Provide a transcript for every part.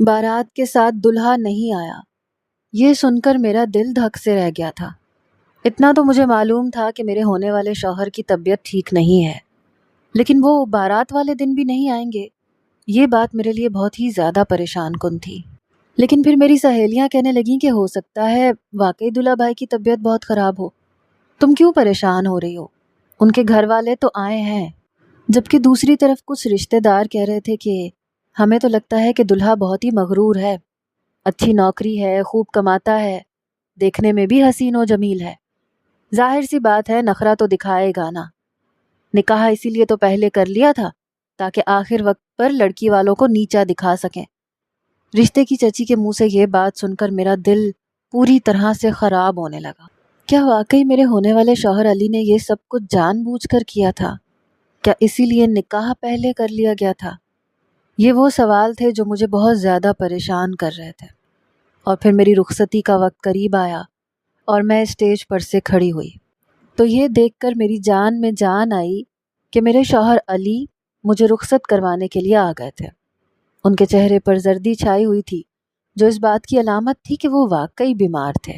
بارات کے ساتھ دلہا نہیں آیا، یہ سن کر میرا دل دھک سے رہ گیا تھا۔ اتنا تو مجھے معلوم تھا کہ میرے ہونے والے شوہر کی طبیعت ٹھیک نہیں ہے، لیکن وہ بارات والے دن بھی نہیں آئیں گے، یہ بات میرے لیے بہت ہی زیادہ پریشان کن تھی۔ لیکن پھر میری سہیلیاں کہنے لگیں کہ ہو سکتا ہے واقعی دلہا بھائی کی طبیعت بہت خراب ہو، تم کیوں پریشان ہو رہی ہو، ان کے گھر والے تو آئے ہیں۔ جبکہ دوسری طرف کچھ رشتہ دار کہہ رہے تھے کہ ہمیں تو لگتا ہے کہ دلہا بہت ہی مغرور ہے، اچھی نوکری ہے، خوب کماتا ہے، دیکھنے میں بھی حسین و جمیل ہے، ظاہر سی بات ہے نخرہ تو دکھائے گا نا، نکاح اسی لیے تو پہلے کر لیا تھا تاکہ آخر وقت پر لڑکی والوں کو نیچا دکھا سکیں۔ رشتے کی چچی کے منہ سے یہ بات سن کر میرا دل پوری طرح سے خراب ہونے لگا۔ کیا واقعی میرے ہونے والے شوہر علی نے یہ سب کچھ جان بوجھ کر کیا تھا؟ کیا اسی لیے نکاح پہلے کر لیا گیا تھا؟ یہ وہ سوال تھے جو مجھے بہت زیادہ پریشان کر رہے تھے۔ اور پھر میری رخصتی کا وقت قریب آیا اور میں اسٹیج پر سے کھڑی ہوئی تو یہ دیکھ کر میری جان میں جان آئی کہ میرے شوہر علی مجھے رخصت کروانے کے لیے آ گئے تھے۔ ان کے چہرے پر زردی چھائی ہوئی تھی جو اس بات کی علامت تھی کہ وہ واقعی بیمار تھے،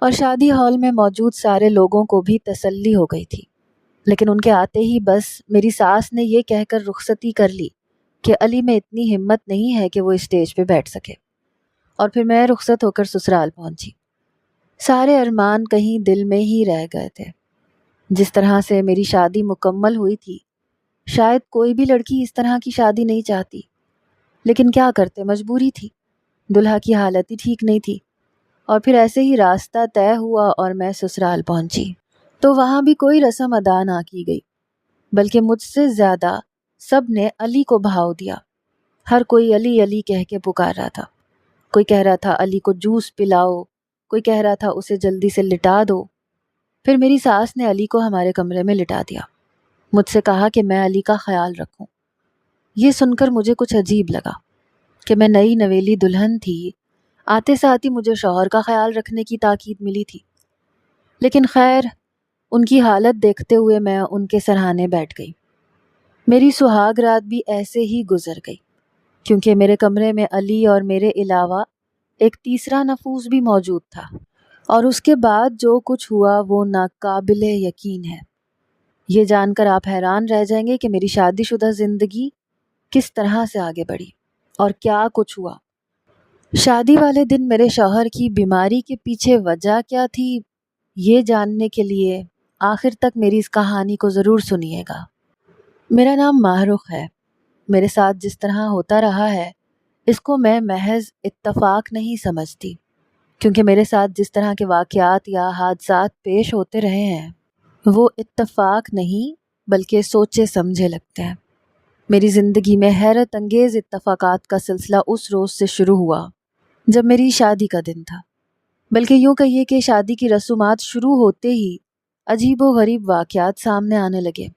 اور شادی ہال میں موجود سارے لوگوں کو بھی تسلی ہو گئی تھی۔ لیکن ان کے آتے ہی بس میری ساس نے یہ کہہ کر رخصتی کر لی کہ علی میں اتنی ہمت نہیں ہے کہ وہ اسٹیج پہ بیٹھ سکے، اور پھر میں رخصت ہو کر سسرال پہنچی۔ سارے ارمان کہیں دل میں ہی رہ گئے تھے۔ جس طرح سے میری شادی مکمل ہوئی تھی، شاید کوئی بھی لڑکی اس طرح کی شادی نہیں چاہتی، لیکن کیا کرتے، مجبوری تھی، دلہا کی حالت ہی ٹھیک نہیں تھی۔ اور پھر ایسے ہی راستہ طے ہوا اور میں سسرال پہنچی تو وہاں بھی کوئی رسم ادا نہ کی گئی، بلکہ مجھ سے زیادہ سب نے علی کو بھاؤ دیا۔ ہر کوئی علی علی کہہ کے پکار رہا تھا، کوئی کہہ رہا تھا علی کو جوس پلاؤ، کوئی کہہ رہا تھا اسے جلدی سے لٹا دو۔ پھر میری ساس نے علی کو ہمارے کمرے میں لٹا دیا، مجھ سے کہا کہ میں علی کا خیال رکھوں۔ یہ سن کر مجھے کچھ عجیب لگا کہ میں نئی نویلی دلہن تھی، آتے ساتھ ہی مجھے شوہر کا خیال رکھنے کی تاکید ملی تھی۔ لیکن خیر، ان کی حالت دیکھتے ہوئے میں ان کے سرہانے بیٹھ گئی۔ میری سہاگ رات بھی ایسے ہی گزر گئی، کیونکہ میرے کمرے میں علی اور میرے علاوہ ایک تیسرا نفوس بھی موجود تھا، اور اس کے بعد جو کچھ ہوا وہ ناقابل یقین ہے۔ یہ جان کر آپ حیران رہ جائیں گے کہ میری شادی شدہ زندگی کس طرح سے آگے بڑھی اور کیا کچھ ہوا۔ شادی والے دن میرے شوہر کی بیماری کے پیچھے وجہ کیا تھی، یہ جاننے کے لیے آخر تک میری اس کہانی کو ضرور سنیے گا۔ میرا نام ماہ رخ ہے۔ میرے ساتھ جس طرح ہوتا رہا ہے اس کو میں محض اتفاق نہیں سمجھتی، کیونکہ میرے ساتھ جس طرح کے واقعات یا حادثات پیش ہوتے رہے ہیں وہ اتفاق نہیں بلکہ سوچے سمجھے لگتے ہیں۔ میری زندگی میں حیرت انگیز اتفاقات کا سلسلہ اس روز سے شروع ہوا جب میری شادی کا دن تھا، بلکہ یوں کہیے کہ شادی کی رسومات شروع ہوتے ہی عجیب و غریب واقعات سامنے آنے لگے۔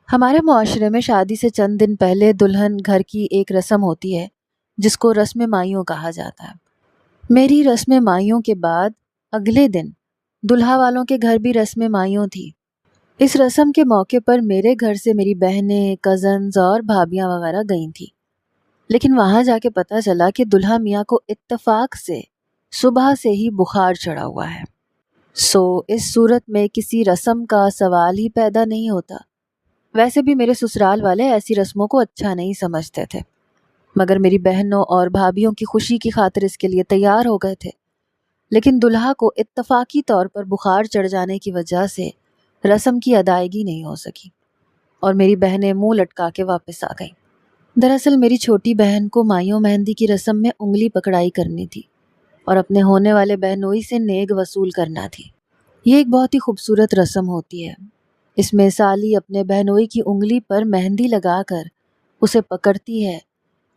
ہمارے معاشرے میں شادی سے چند دن پہلے دلہن گھر کی ایک رسم ہوتی ہے جس کو رسم مائیوں کہا جاتا ہے۔ میری رسم مائیوں کے بعد اگلے دن دلہا والوں کے گھر بھی رسم مائیوں تھی۔ اس رسم کے موقع پر میرے گھر سے میری بہنیں، کزنز اور بھابیاں وغیرہ گئی تھیں، لیکن وہاں جا کے پتہ چلا کہ دلہا میاں کو اتفاق سے صبح سے ہی بخار چڑھا ہوا ہے۔ اس صورت میں کسی رسم کا سوال ہی پیدا نہیں ہوتا۔ ویسے بھی میرے سسرال والے ایسی رسموں کو اچھا نہیں سمجھتے تھے، مگر میری بہنوں اور بھابیوں کی خوشی کی خاطر اس کے لیے تیار ہو گئے تھے۔ لیکن دلہا کو اتفاقی طور پر بخار چڑھ جانے کی وجہ سے رسم کی ادائیگی نہیں ہو سکی، اور میری بہنیں منہ لٹکا کے واپس آ گئیں۔ دراصل میری چھوٹی بہن کو مائیوں مہندی کی رسم میں انگلی پکڑائی کرنی تھی اور اپنے ہونے والے بہنوئی سے نیگ وصول کرنا تھی۔ یہ ایک بہت ہی خوبصورت رسم ہوتی ہے۔ اس میں سالی اپنے بہنوئی کی انگلی پر مہندی لگا کر اسے پکڑتی ہے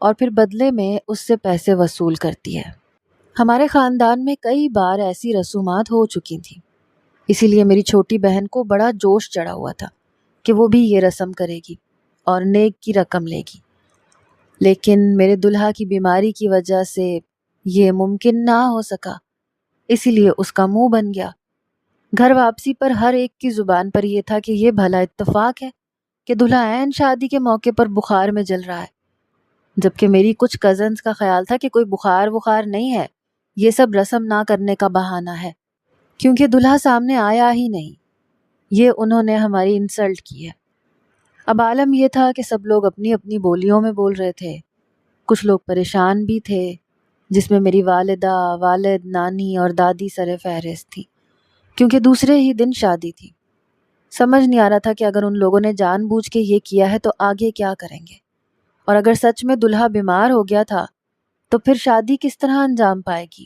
اور پھر بدلے میں اس سے پیسے وصول کرتی ہے۔ ہمارے خاندان میں کئی بار ایسی رسومات ہو چکی تھیں، اسی لیے میری چھوٹی بہن کو بڑا جوش چڑھا ہوا تھا کہ وہ بھی یہ رسم کرے گی اور نیگ کی رقم لے گی۔ لیکن میرے دلہا کی بیماری کی وجہ سے یہ ممکن نہ ہو سکا، اسی لیے اس کا منہ بن گیا۔ گھر واپسی پر ہر ایک کی زبان پر یہ تھا کہ یہ بھلا اتفاق ہے کہ دلہا عین شادی کے موقع پر بخار میں جل رہا ہے۔ جبکہ میری کچھ کزنز کا خیال تھا کہ کوئی بخار نہیں ہے، یہ سب رسم نہ کرنے کا بہانہ ہے، کیونکہ دلہا سامنے آیا ہی نہیں۔ یہ انہوں نے ہماری انسلٹ کی ہے۔ اب عالم یہ تھا کہ سب لوگ اپنی اپنی بولیوں میں بول رہے تھے۔ کچھ لوگ پریشان بھی تھے، جس میں میری والدہ، والد، نانی اور دادی سر فہرست تھی، کیونکہ دوسرے ہی دن شادی تھی۔ سمجھ نہیں آ رہا تھا کہ اگر ان لوگوں نے جان بوجھ کے یہ کیا ہے تو آگے کیا کریں گے، اور اگر سچ میں دلہا بیمار ہو گیا تھا تو پھر شادی کس طرح انجام پائے گی۔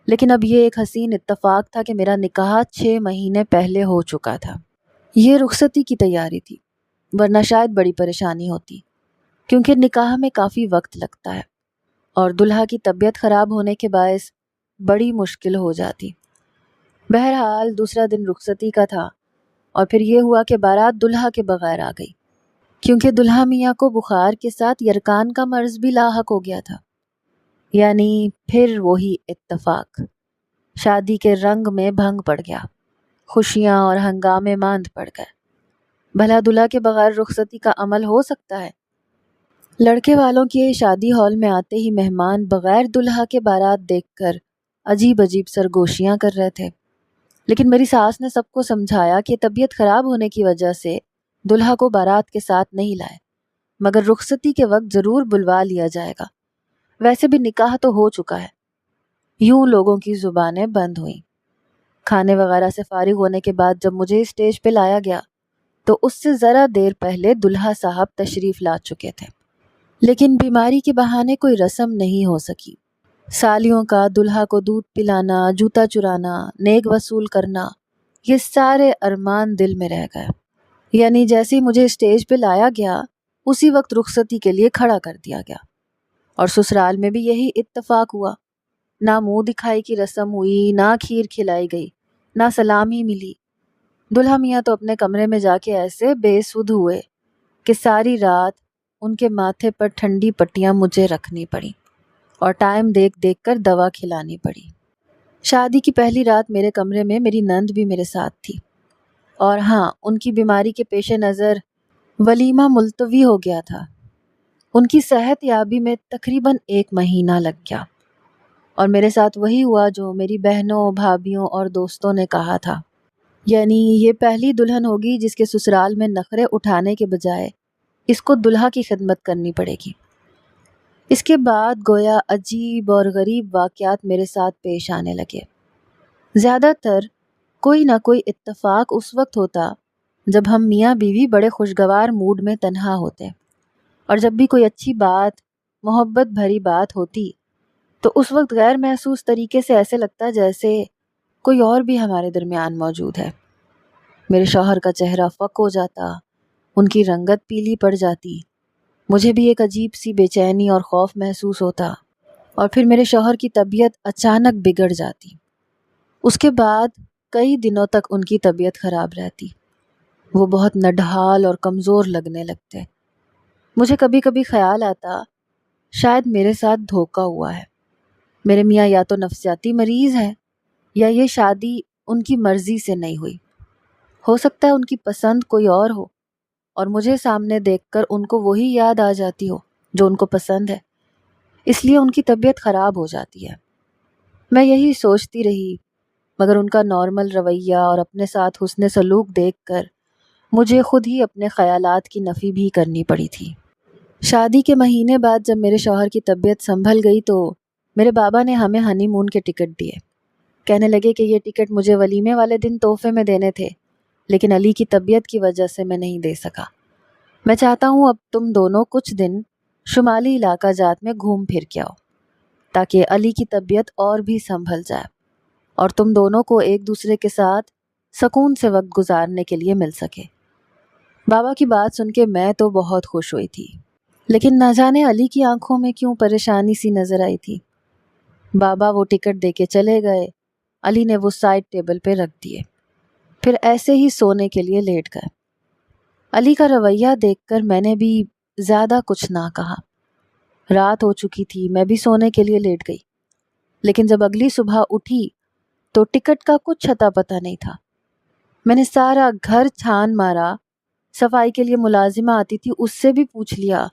لیکن اب یہ ایک حسین اتفاق تھا کہ میرا نکاح 6 مہینے پہلے ہو چکا تھا۔ یہ رخصتی کی تیاری تھی، ورنہ شاید بڑی پریشانی ہوتی، کیونکہ نکاح میں کافی وقت لگتا ہے اور دلہا کی طبیعت خراب ہونے کے باعث بڑی مشکل ہو جاتی۔ بہرحال دوسرا دن رخصتی کا تھا، اور پھر یہ ہوا کہ بارات دلہا کے بغیر آ گئی، کیونکہ دلہا میاں کو بخار کے ساتھ یرکان کا مرض بھی لاحق ہو گیا تھا۔ یعنی پھر وہی اتفاق، شادی کے رنگ میں بھنگ پڑ گیا، خوشیاں اور ہنگامے ماند پڑ گئے۔ بھلا دلہا کے بغیر رخصتی کا عمل ہو سکتا ہے؟ لڑکے والوں کے شادی ہال میں آتے ہی مہمان بغیر دلہا کے بارات دیکھ کر عجیب عجیب سرگوشیاں کر رہے تھے، لیکن میری ساس نے سب کو سمجھایا کہ طبیعت خراب ہونے کی وجہ سے دلہا کو بارات کے ساتھ نہیں لائے، مگر رخصتی کے وقت ضرور بلوا لیا جائے گا، ویسے بھی نکاح تو ہو چکا ہے۔ یوں لوگوں کی زبانیں بند ہوئیں۔ کھانے وغیرہ سے فارغ ہونے کے بعد جب مجھے اسٹیج پہ لایا گیا تو اس سے ذرا دیر پہلے دلہا صاحب تشریف لا چکے تھے، لیکن بیماری کے بہانے کوئی رسم نہیں ہو سکی۔ سالیوں کا دلہا کو دودھ پلانا، جوتا چرانا، نیک وصول کرنا، یہ سارے ارمان دل میں رہ گئے۔ یعنی جیسے ہی مجھے اسٹیج پہ لایا گیا اسی وقت رخصتی کے لیے کھڑا کر دیا گیا، اور سسرال میں بھی یہی اتفاق ہوا۔ نہ منہ دکھائی کی رسم ہوئی، نہ کھیر کھلائی گئی، نہ سلام ہی ملی۔ دلہا میاں تو اپنے کمرے میں جا کے ایسے بے سدھ ہوئے کہ ساری رات ان کے ماتھے پر ٹھنڈی پٹیاں مجھے رکھنی پڑی اور ٹائم دیکھ دیکھ کر دوا کھلانی پڑی۔ شادی کی پہلی رات میرے کمرے میں میری نند بھی میرے ساتھ تھی، اور ہاں، ان کی بیماری کے پیش نظر ولیمہ ملتوی ہو گیا تھا۔ ان کی صحت یابی میں تقریباً 1 مہینہ لگ گیا، اور میرے ساتھ وہی ہوا جو میری بہنوں، بھابھیوں اور دوستوں نے کہا تھا۔ یعنی یہ پہلی دلہن ہوگی جس کے سسرال میں نخرے اٹھانے کے بجائے اس کو دلہا کی خدمت کرنی پڑے گی۔ اس کے بعد گویا عجیب اور غریب واقعات میرے ساتھ پیش آنے لگے۔ زیادہ تر کوئی نہ کوئی اتفاق اس وقت ہوتا جب ہم میاں بیوی بڑے خوشگوار موڈ میں تنہا ہوتے، اور جب بھی کوئی اچھی بات، محبت بھری بات ہوتی تو اس وقت غیر محسوس طریقے سے ایسے لگتا جیسے کوئی اور بھی ہمارے درمیان موجود ہے۔ میرے شوہر کا چہرہ فک ہو جاتا، ان کی رنگت پیلی پڑ جاتی، مجھے بھی ایک عجیب سی بے چینی اور خوف محسوس ہوتا، اور پھر میرے شوہر کی طبیعت اچانک بگڑ جاتی۔ اس کے بعد کئی دنوں تک ان کی طبیعت خراب رہتی، وہ بہت نڈھال اور کمزور لگنے لگتے۔ مجھے کبھی کبھی خیال آتا شاید میرے ساتھ دھوکہ ہوا ہے، میرے میاں یا تو نفسیاتی مریض ہے یا یہ شادی ان کی مرضی سے نہیں ہوئی۔ ہو سکتا ہے ان کی پسند کوئی اور ہو، اور مجھے سامنے دیکھ کر ان کو وہی یاد آ جاتی ہو جو ان کو پسند ہے، اس لیے ان کی طبیعت خراب ہو جاتی ہے۔ میں یہی سوچتی رہی، مگر ان کا نارمل رویہ اور اپنے ساتھ حسن سلوک دیکھ کر مجھے خود ہی اپنے خیالات کی نفی بھی کرنی پڑی تھی۔ شادی کے مہینے بعد جب میرے شوہر کی طبیعت سنبھل گئی تو میرے بابا نے ہمیں ہنی مون کے ٹکٹ دیے۔ کہنے لگے کہ یہ ٹکٹ مجھے ولیمے والے دن تحفے میں دینے تھے، لیکن علی کی طبیعت کی وجہ سے میں نہیں دے سکا۔ میں چاہتا ہوں اب تم دونوں کچھ دن شمالی علاقہ جات میں گھوم پھر کے آؤ، تاکہ علی کی طبیعت اور بھی سنبھل جائے اور تم دونوں کو ایک دوسرے کے ساتھ سکون سے وقت گزارنے کے لیے مل سکے۔ بابا کی بات سن کے میں تو بہت خوش ہوئی تھی، لیکن نہ جانے علی کی آنکھوں میں کیوں پریشانی سی نظر آئی تھی۔ بابا وہ ٹکٹ دے کے چلے گئے، علی نے وہ سائڈ ٹیبل پہ رکھ دیے، پھر ایسے ہی سونے کے لیے لیٹ گئے۔ علی کا رویہ دیکھ کر میں نے بھی زیادہ کچھ نہ کہا۔ رات ہو چکی تھی، میں بھی سونے کے لیے لیٹ گئی، لیکن جب اگلی صبح اٹھی تو ٹکٹ کا کچھ اتا پتہ نہیں تھا۔ میں نے سارا گھر چھان مارا، صفائی کے لیے ملازمہ آتی تھی اس سے بھی پوچھ لیا،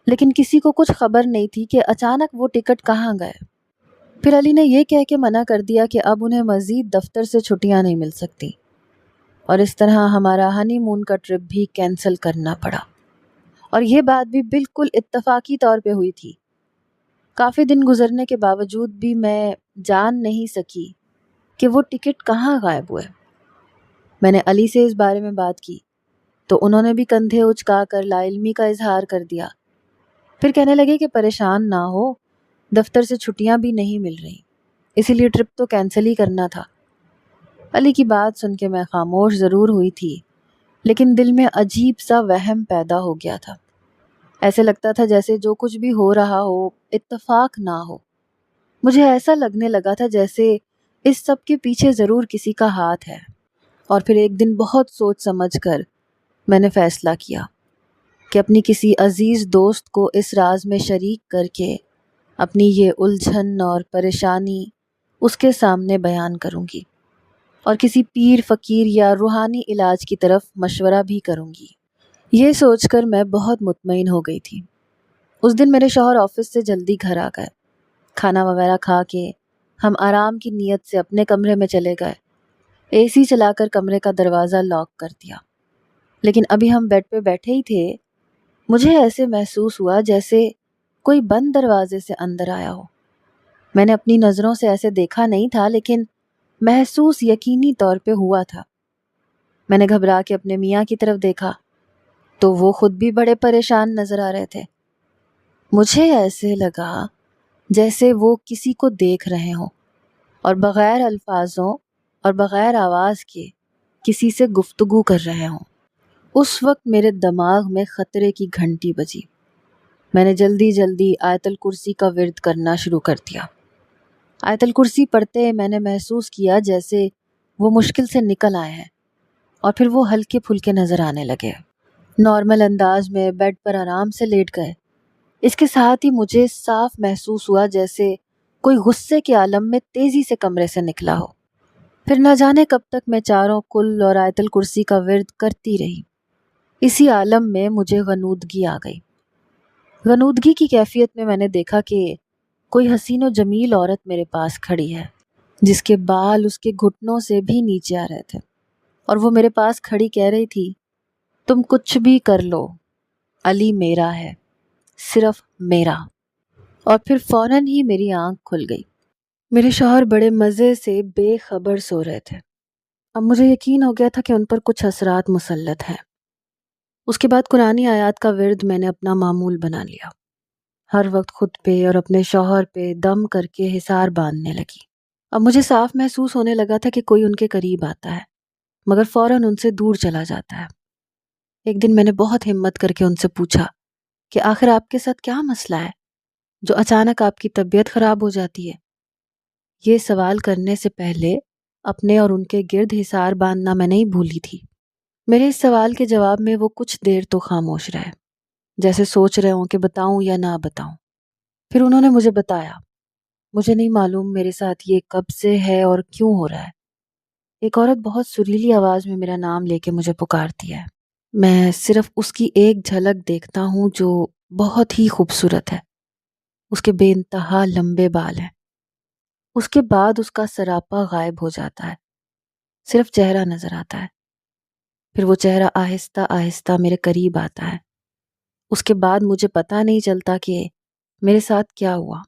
لیکن کسی کو کچھ خبر نہیں تھی کہ اچانک وہ ٹکٹ کہاں گئے۔ پھر علی نے یہ کہہ کے منع کر دیا کہ اب انہیں مزید دفتر سے چھٹیاں نہیں مل سکتی، اور اس طرح ہمارا ہنی مون کا ٹرپ بھی کینسل کرنا پڑا۔ اور یہ بات بھی بالکل اتفاقی طور پہ ہوئی تھی۔ کافی دن گزرنے کے باوجود بھی میں جان نہیں سکی کہ وہ ٹکٹ کہاں غائب ہوئے۔ میں نے علی سے اس بارے میں بات کی تو انہوں نے بھی کندھے اچکا کر لا علمی کا اظہار کر دیا۔ پھر کہنے لگے کہ پریشان نہ ہو، دفتر سے چھٹیاں بھی نہیں مل رہی، اسی لیے ٹرپ تو کینسل ہی کرنا تھا۔ علی کی بات سن کے میں خاموش ضرور ہوئی تھی، لیکن دل میں عجیب سا وہم پیدا ہو گیا تھا۔ ایسے لگتا تھا جیسے جو کچھ بھی ہو رہا ہو اتفاق نہ ہو۔ مجھے ایسا لگنے لگا تھا جیسے اس سب کے پیچھے ضرور کسی کا ہاتھ ہے۔ اور پھر ایک دن بہت سوچ سمجھ کر میں نے فیصلہ کیا کہ اپنی کسی عزیز دوست کو اس راز میں شریک کر کے اپنی یہ الجھن اور پریشانی اس کے سامنے بیان کروں گی، اور کسی پیر فقیر یا روحانی علاج کی طرف مشورہ بھی کروں گی۔ یہ سوچ کر میں بہت مطمئن ہو گئی تھی۔ اس دن میرے شوہر آفس سے جلدی گھر آ گئے۔ کھانا وغیرہ کھا کے ہم آرام کی نیت سے اپنے کمرے میں چلے گئے۔ اے سی چلا کر کمرے کا دروازہ لاک کر دیا۔ لیکن ابھی ہم بیڈ پہ بیٹھے ہی تھے، مجھے ایسے محسوس ہوا جیسے کوئی بند دروازے سے اندر آیا ہو۔ میں نے اپنی نظروں سے ایسے دیکھا نہیں تھا، لیکن محسوس یقینی طور پہ ہوا تھا۔ میں نے گھبرا کے اپنے میاں کی طرف دیکھا تو وہ خود بھی بڑے پریشان نظر آ رہے تھے۔ مجھے ایسے لگا جیسے وہ کسی کو دیکھ رہے ہوں اور بغیر الفاظوں اور بغیر آواز کے کسی سے گفتگو کر رہے ہوں۔ اس وقت میرے دماغ میں خطرے کی گھنٹی بجی۔ میں نے جلدی جلدی آیت الکرسی کا ورد کرنا شروع کر دیا۔ آیت الکرسی پڑھتے میں نے محسوس کیا جیسے وہ مشکل سے نکل آئے ہیں، اور پھر وہ ہلکے پھلکے نظر آنے لگے۔ نارمل انداز میں بیڈ پر آرام سے لیٹ گئے۔ اس کے ساتھ ہی مجھے صاف محسوس ہوا جیسے کوئی غصے کے عالم میں تیزی سے کمرے سے نکلا ہو۔ پھر نہ جانے کب تک میں چاروں کل اور آیت الکرسی کا ورد کرتی رہی۔ اسی عالم میں مجھے غنودگی آ گئی۔ غنودگی کی کیفیت میں نے دیکھا کہ کوئی حسین و جمیل عورت میرے پاس کھڑی ہے، جس کے بال اس کے گھٹنوں سے بھی نیچے آ رہے تھے، اور وہ میرے پاس کھڑی کہہ رہی تھی، تم کچھ بھی کر لو، علی میرا ہے، صرف میرا۔ اور پھر فوراً ہی میری آنکھ کھل گئی۔ میرے شوہر بڑے مزے سے بے خبر سو رہے تھے۔ اب مجھے یقین ہو گیا تھا کہ ان پر کچھ اثرات مسلط ہیں۔ اس کے بعد قرآنی آیات کا ورد میں نے اپنا معمول بنا لیا۔ ہر وقت خود پہ اور اپنے شوہر پہ دم کر کے حصار باندھنے لگی۔ اب مجھے صاف محسوس ہونے لگا تھا کہ کوئی ان کے قریب آتا ہے، مگر فوراً ان سے دور چلا جاتا ہے۔ ایک دن میں نے بہت ہمت کر کے ان سے پوچھا کہ آخر آپ کے ساتھ کیا مسئلہ ہے جو اچانک آپ کی طبیعت خراب ہو جاتی ہے؟ یہ سوال کرنے سے پہلے اپنے اور ان کے گرد حصار باندھنا میں نہیں بھولی تھی۔ میرے اس سوال کے جواب میں وہ کچھ دیر تو خاموش رہے، جیسے سوچ رہے ہوں کہ بتاؤں یا نہ بتاؤں۔ پھر انہوں نے مجھے بتایا، مجھے نہیں معلوم میرے ساتھ یہ کب سے ہے اور کیوں ہو رہا ہے۔ ایک عورت بہت سریلی آواز میں میرا نام لے کے مجھے پکارتی ہے۔ میں صرف اس کی ایک جھلک دیکھتا ہوں جو بہت ہی خوبصورت ہے۔ اس کے بے انتہا لمبے بال ہیں۔ اس کے بعد اس کا سراپا غائب ہو جاتا ہے، صرف چہرہ نظر آتا ہے۔ پھر وہ چہرہ آہستہ آہستہ میرے قریب آتا ہے۔ اس کے بعد مجھے پتہ نہیں چلتا کہ میرے ساتھ کیا ہوا۔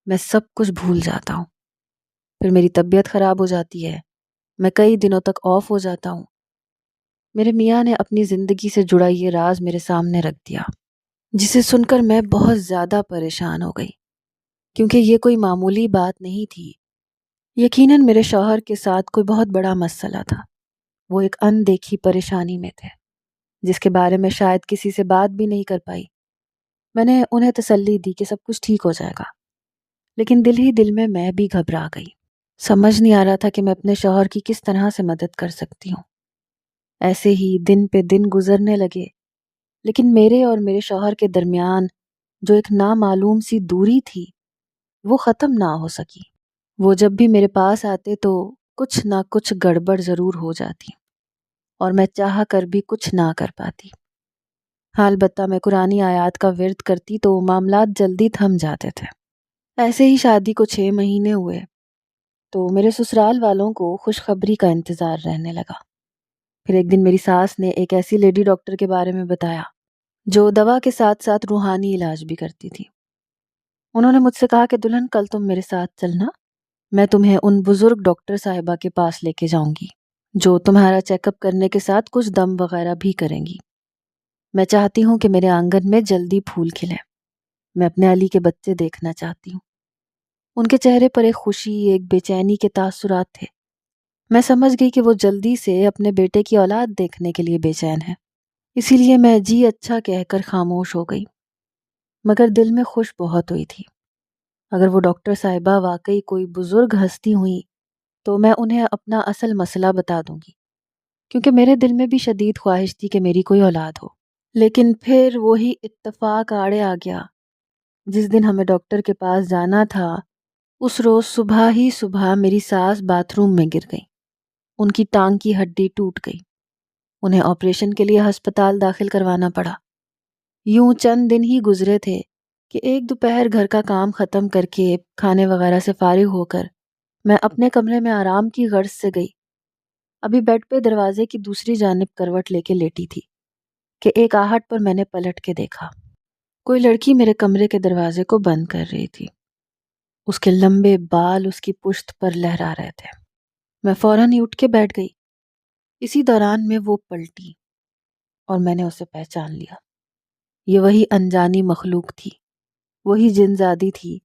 میں سب کچھ بھول جاتا ہوں۔ پھر میری طبیعت خراب ہو جاتی ہے، میں کئی دنوں تک آف ہو جاتا ہوں۔ میرے میاں نے اپنی زندگی سے جڑا یہ راز میرے سامنے رکھ دیا، جسے سن کر میں بہت زیادہ پریشان ہو گئی، کیونکہ یہ کوئی معمولی بات نہیں تھی۔ یقیناً میرے شوہر کے ساتھ کوئی بہت بڑا مسئلہ تھا۔ وہ ایک اندیکھی پریشانی میں تھے، جس کے بارے میں شاید کسی سے بات بھی نہیں کر پائی۔ میں نے انہیں تسلی دی کہ سب کچھ ٹھیک ہو جائے گا، لیکن دل ہی دل میں بھی گھبرا گئی۔ سمجھ نہیں آ رہا تھا کہ میں اپنے شوہر کی کس طرح سے مدد کر سکتی ہوں۔ ایسے ہی دن پہ دن گزرنے لگے، لیکن میرے اور میرے شوہر کے درمیان جو ایک نامعلوم سی دوری تھی وہ ختم نہ ہو سکی۔ وہ جب بھی میرے پاس آتے تو کچھ نہ کچھ گڑبڑ ضرور ہو جاتی، اور میں چاہ کر بھی کچھ نہ کر پاتی۔ ہاں البتہ میں قرآنی آیات کا ورد کرتی تو معاملات جلدی تھم جاتے تھے۔ ایسے ہی شادی کو 6 مہینے ہوئے تو میرے سسرال والوں کو خوشخبری کا انتظار رہنے لگا۔ پھر ایک دن میری ساس نے ایک ایسی لیڈی ڈاکٹر کے بارے میں بتایا جو دوا کے ساتھ ساتھ روحانی علاج بھی کرتی تھی۔ انہوں نے مجھ سے کہا کہ دلہن کل تم میرے ساتھ چلنا، میں تمہیں ان بزرگ ڈاکٹر صاحبہ کے پاس لے کے جاؤں گی جو تمہارا چیک اپ کرنے کے ساتھ کچھ دم وغیرہ بھی کریں گی۔ میں چاہتی ہوں کہ میرے آنگن میں جلدی پھول کھلے، میں اپنے علی کے بچے دیکھنا چاہتی ہوں۔ ان کے چہرے پر ایک خوشی، ایک بے چینی کے تاثرات تھے۔ میں سمجھ گئی کہ وہ جلدی سے اپنے بیٹے کی اولاد دیکھنے کے لیے بے چین ہے، اسی لیے میں جی اچھا کہہ کر خاموش ہو گئی، مگر دل میں خوش بہت ہوئی تھی۔ اگر وہ ڈاکٹر صاحبہ واقعی کوئی بزرگ ہستی ہوئی تو میں انہیں اپنا اصل مسئلہ بتا دوں گی، کیونکہ میرے دل میں بھی شدید خواہش تھی کہ میری کوئی اولاد ہو۔ لیکن پھر وہی اتفاق آڑے آ گیا۔ جس دن ہمیں ڈاکٹر کے پاس جانا تھا اس روز صبح ہی صبح میری ساس باتھ روم میں گر گئی۔ ان کی ٹانگ کی ہڈی ٹوٹ گئی، انہیں آپریشن کے لیے ہسپتال داخل کروانا پڑا۔ یوں چند دن ہی گزرے تھے کہ ایک دوپہر گھر کا کام ختم کر کے کھانے وغیرہ سے فارغ ہو کر میں اپنے کمرے میں آرام کی غرض سے گئی۔ ابھی بیڈ پہ دروازے کی دوسری جانب کروٹ لے کے لیٹی تھی کہ ایک آہٹ پر میں نے پلٹ کے دیکھا۔ کوئی لڑکی میرے کمرے کے دروازے کو بند کر رہی تھی۔ اس کے لمبے بال اس کی پشت پر لہرا رہے تھے۔ میں فوراً ہی اٹھ کے بیٹھ گئی۔ اسی دوران میں وہ پلٹی اور میں نے اسے پہچان لیا۔ یہ وہی انجانی مخلوق تھی، وہی جنزادی تھی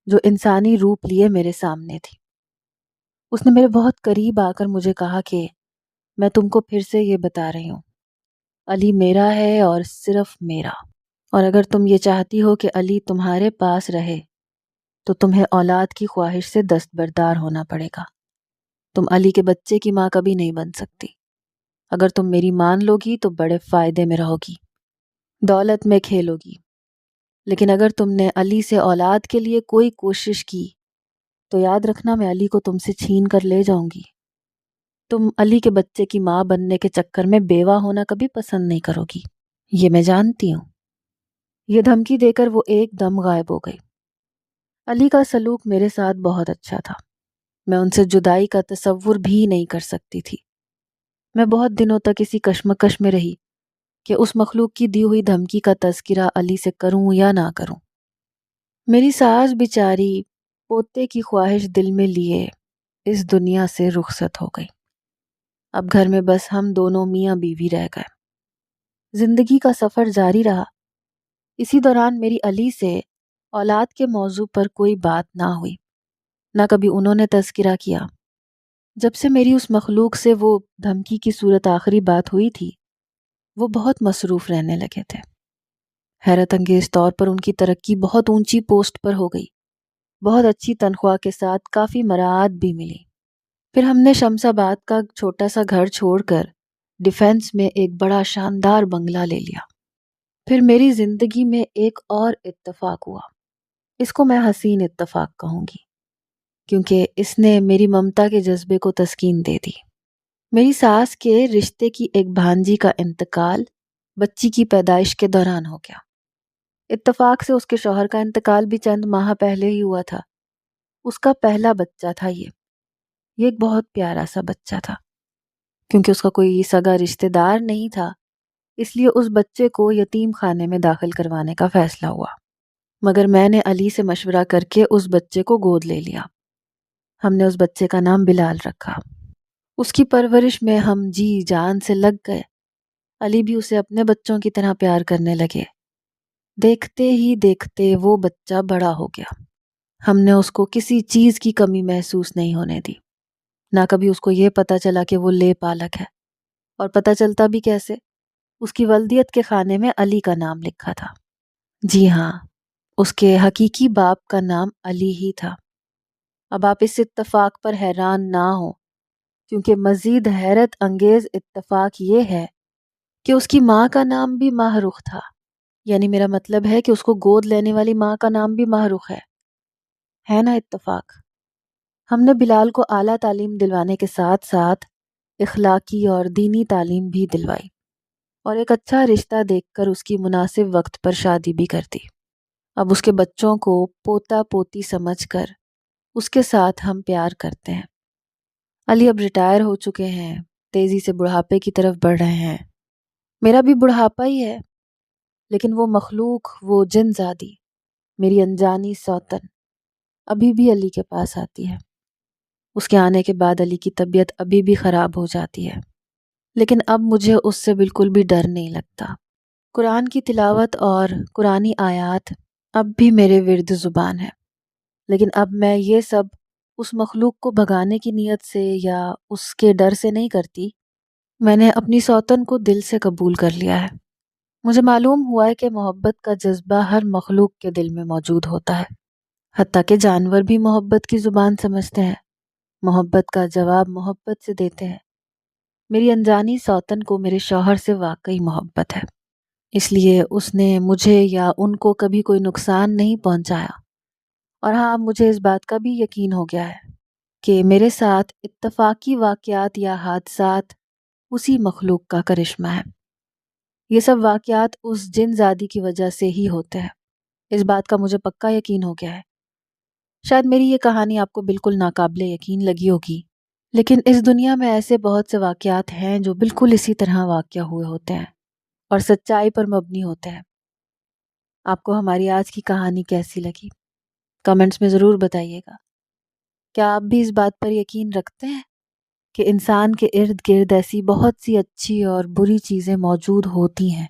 جو انسانی روپ لیے میرے سامنے تھی۔ اس نے میرے بہت قریب آ کر مجھے کہا کہ میں تم کو پھر سے یہ بتا رہی ہوں، علی میرا ہے اور صرف میرا، اور اگر تم یہ چاہتی ہو کہ علی تمہارے پاس رہے تو تمہیں اولاد کی خواہش سے دستبردار ہونا پڑے گا۔ تم علی کے بچے کی ماں کبھی نہیں بن سکتی۔ اگر تم میری مان لو گی تو بڑے فائدے میں رہو گی، دولت میں کھیلو گی، لیکن اگر تم نے علی سے اولاد کے لیے کوئی کوشش کی تو یاد رکھنا میں علی کو تم سے چھین کر لے جاؤں گی۔ تم علی کے بچے کی ماں بننے کے چکر میں بیوہ ہونا کبھی پسند نہیں کرو گی، یہ میں جانتی ہوں۔ یہ دھمکی دے کر وہ ایک دم غائب ہو گئی۔ علی کا سلوک میرے ساتھ بہت اچھا تھا، میں ان سے جدائی کا تصور بھی نہیں کر سکتی تھی۔ میں بہت دنوں تک اسی کشمکش میں رہی کہ اس مخلوق کی دی ہوئی دھمکی کا تذکرہ علی سے کروں یا نہ کروں۔ میری ساس بیچاری پوتے کی خواہش دل میں لیے اس دنیا سے رخصت ہو گئی۔ اب گھر میں بس ہم دونوں میاں بیوی رہ گئے۔ زندگی کا سفر جاری رہا۔ اسی دوران میری علی سے اولاد کے موضوع پر کوئی بات نہ ہوئی، نہ کبھی انہوں نے تذکرہ کیا۔ جب سے میری اس مخلوق سے وہ دھمکی کی صورت آخری بات ہوئی تھی، وہ بہت مصروف رہنے لگے تھے۔ حیرت انگیز طور پر ان کی ترقی بہت اونچی پوسٹ پر ہو گئی، بہت اچھی تنخواہ کے ساتھ کافی مراعات بھی ملی۔ پھر ہم نے شمس آباد کا چھوٹا سا گھر چھوڑ کر ڈیفینس میں ایک بڑا شاندار بنگلہ لے لیا۔ پھر میری زندگی میں ایک اور اتفاق ہوا، اس کو میں حسین اتفاق کہوں گی، کیونکہ اس نے میری ممتا کے جذبے کو تسکین دے دی۔ میری ساس کے رشتے کی ایک بھانجی کا انتقال بچی کی پیدائش کے دوران ہو گیا۔ اتفاق سے اس کے شوہر کا انتقال بھی چند ماہ پہلے ہی ہوا تھا۔ اس کا پہلا بچہ تھا یہ ایک بہت پیارا سا بچہ تھا۔ کیونکہ اس کا کوئی سگا رشتہ دار نہیں تھا، اس لیے اس بچے کو یتیم خانے میں داخل کروانے کا فیصلہ ہوا، مگر میں نے علی سے مشورہ کر کے اس بچے کو گود لے لیا۔ ہم نے اس بچے کا نام بلال رکھا۔ اس کی پرورش میں ہم جی جان سے لگ گئے۔ علی بھی اسے اپنے بچوں کی طرح پیار کرنے لگے۔ دیکھتے ہی دیکھتے وہ بچہ بڑا ہو گیا۔ ہم نے اس کو کسی چیز کی کمی محسوس نہیں ہونے دی، نہ کبھی اس کو یہ پتہ چلا کہ وہ لے پالک ہے، اور پتہ چلتا بھی کیسے؟ اس کی ولدیت کے خانے میں علی کا نام لکھا تھا۔ جی ہاں، اس کے حقیقی باپ کا نام علی ہی تھا۔ اب آپ اس اتفاق پر حیران نہ ہوں، کیونکہ مزید حیرت انگیز اتفاق یہ ہے کہ اس کی ماں کا نام بھی ماہ رخ تھا، یعنی میرا مطلب ہے کہ اس کو گود لینے والی ماں کا نام بھی ماہ رخ ہے نا اتفاق؟ ہم نے بلال کو اعلیٰ تعلیم دلوانے کے ساتھ ساتھ اخلاقی اور دینی تعلیم بھی دلوائی، اور ایک اچھا رشتہ دیکھ کر اس کی مناسب وقت پر شادی بھی کر دی۔ اب اس کے بچوں کو پوتا پوتی سمجھ کر اس کے ساتھ ہم پیار کرتے ہیں۔ علی اب ریٹائر ہو چکے ہیں، تیزی سے بڑھاپے کی طرف بڑھ رہے ہیں۔ میرا بھی بڑھاپا ہی ہے، لیکن وہ مخلوق، وہ جن زادی، میری انجانی سوتن ابھی بھی علی کے پاس آتی ہے۔ اس کے آنے کے بعد علی کی طبیعت ابھی بھی خراب ہو جاتی ہے، لیکن اب مجھے اس سے بالکل بھی ڈر نہیں لگتا۔ قرآن کی تلاوت اور قرآنی آیات اب بھی میرے ورد زبان ہے، لیکن اب میں یہ سب اس مخلوق کو بھگانے کی نیت سے یا اس کے ڈر سے نہیں کرتی۔ میں نے اپنی سوتن کو دل سے قبول کر لیا ہے۔ مجھے معلوم ہوا ہے کہ محبت کا جذبہ ہر مخلوق کے دل میں موجود ہوتا ہے، حتیٰ کہ جانور بھی محبت کی زبان سمجھتے ہیں، محبت کا جواب محبت سے دیتے ہیں۔ میری انجانی سوتن کو میرے شوہر سے واقعی محبت ہے، اس لیے اس نے مجھے یا ان کو کبھی کوئی نقصان نہیں پہنچایا۔ اور ہاں، اب مجھے اس بات کا بھی یقین ہو گیا ہے کہ میرے ساتھ اتفاقی واقعات یا حادثات اسی مخلوق کا کرشمہ ہے۔ یہ سب واقعات اس جن زادی کی وجہ سے ہی ہوتے ہیں، اس بات کا مجھے پکا یقین ہو گیا ہے۔ شاید میری یہ کہانی آپ کو بالکل ناقابل یقین لگی ہوگی، لیکن اس دنیا میں ایسے بہت سے واقعات ہیں جو بالکل اسی طرح واقع ہوئے ہوتے ہیں اور سچائی پر مبنی ہوتے ہیں۔ آپ کو ہماری آج کی کہانی کیسی لگی؟ کمنٹس میں ضرور بتائیے گا۔ کیا آپ بھی اس بات پر یقین رکھتے ہیں کہ انسان کے ارد گرد ایسی بہت سی اچھی اور بری چیزیں موجود ہوتی ہیں